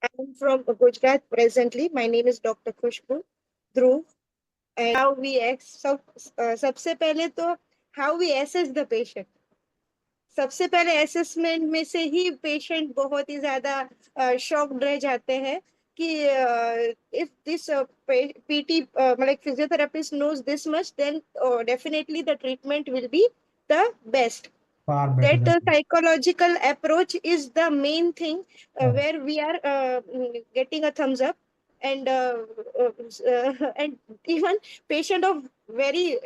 I'm from Gujarat presently. My name is Dr. Khushbu Dhruv. And how we सबसे पहले तो how we assess the patient. सबसे पहले assessment में से ही पेशेंट बहुत ही ज्यादा शॉक्ड रह जाते हैं कि इफ दिस पीटी मतलब physiotherapist knows this much then definitely the treatment will be the best. Far better That than psychological approach is the main thing where we are getting a thumbs up, and even patient of very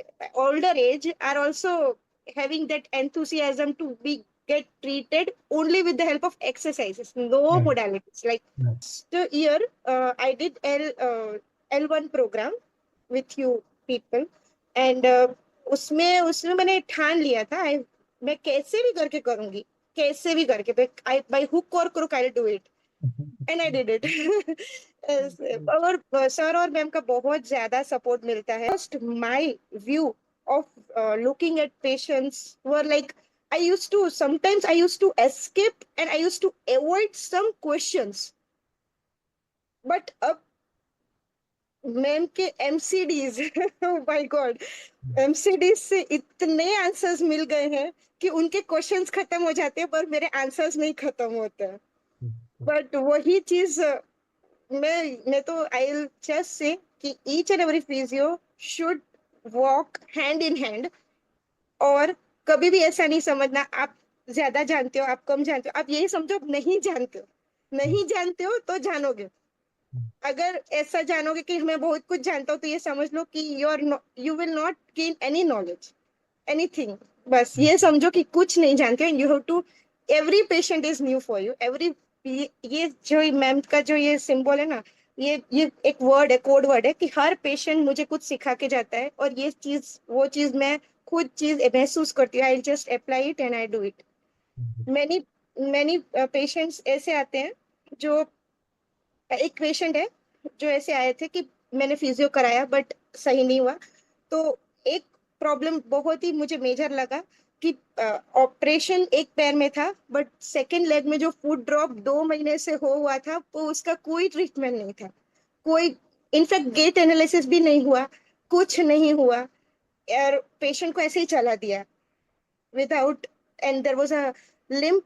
older age are also having that enthusiasm to be get treated only with the help of exercises, no right. modalities. Like Right. the year I did L1 program with you people, and उसमें उसमें मैंने ठान लिया था मैं कैसे भी करके करूंगी, कैसे भी करके बाय हुक और crook I do it, and I did it. और सर और मैम का बहुत ज्यादा सपोर्ट मिलता है. First my view of looking at patients were like I used to escape and I used to avoid some questions, but अब ma'am के एमसीडीज my God, एमसीडीज से इतने आंसर्स मिल गए हैं कि उनके क्वेश्चंस खत्म हो जाते हैं पर मेरे आंसर्स नहीं खत्म होते हैं. बट वही चीज मैं तो आई विल जस्ट से कि each and every physio should walk hand in hand. और कभी भी ऐसा नहीं समझना आप ज्यादा जानते हो आप कम जानते हो, आप यही समझो आप नहीं जानते हो. नहीं जानते हो तो जानोगे. अगर ऐसा जानोगे कि मैं बहुत कुछ जानता हूँ तो ये समझ लो कि you will not gain any knowledge anything. बस ये समझो कि कुछ नहीं जानते हो. You have to, every patient is new for you. Every ये जो मैम का जो ये सिंबल है ना, ये एक वर्ड है, कोड वर्ड है कि हर पेशेंट मुझे कुछ सिखा के जाता है. और ये चीज वो चीज मैं खुद चीज महसूस करती हूँ. I just apply it and I do it. Many many patients ऐसे आते हैं जो, एक पेशेंट है जो ऐसे आए थे कि मैंने फिजियो कराया बट सही नहीं हुआ. तो एक प्रॉब्लम बहुत ही मुझे मेजर लगा कि ऑपरेशन एक पैर में था बट सेकंड लेग में जो फुट ड्रॉप 2 महीने से हो हुआ था वो उसका कोई ट्रीटमेंट नहीं था. कोई इनफैक्ट गेट एनालिसिस भी नहीं हुआ, कुछ नहीं हुआ. और पेशेंट को ऐसे ही चला दिया without, and there was a limp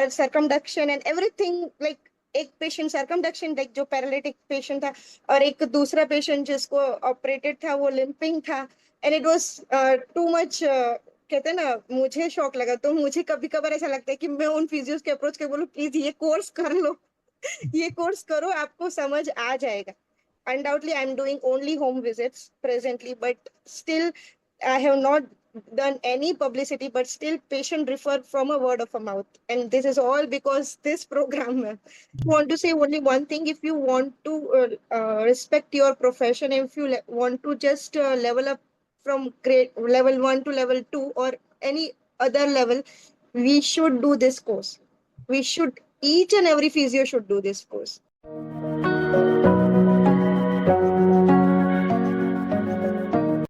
circumduction and everything, like एक पेशेंट सर्कमडक्शन, लाइक जो पैरालिटिक पेशेंट था, और एक दूसरा पेशेंट जिसको ऑपरेटेड था वो लिम्पिंग था. And it was too much. कहते हैं ना, मुझे शौक लगा. तो मुझे कभी कभार ऐसा लगता है कि मैं उन फिजियोस के अप्रोच के बोलूं प्लीज ये कोर्स कर लो. ये कोर्स करो आपको समझ आ जाएगा. Undoubtedly I'm doing only home visits presently, but still I have not done any publicity, but still patient refer from a word of a mouth, and this is all because this program. I want to say only one thing: if you want to respect your profession, if you want to just level up from grade level 1 to level 2 or any other level, we should do this course. We should, each and every physio should do this course.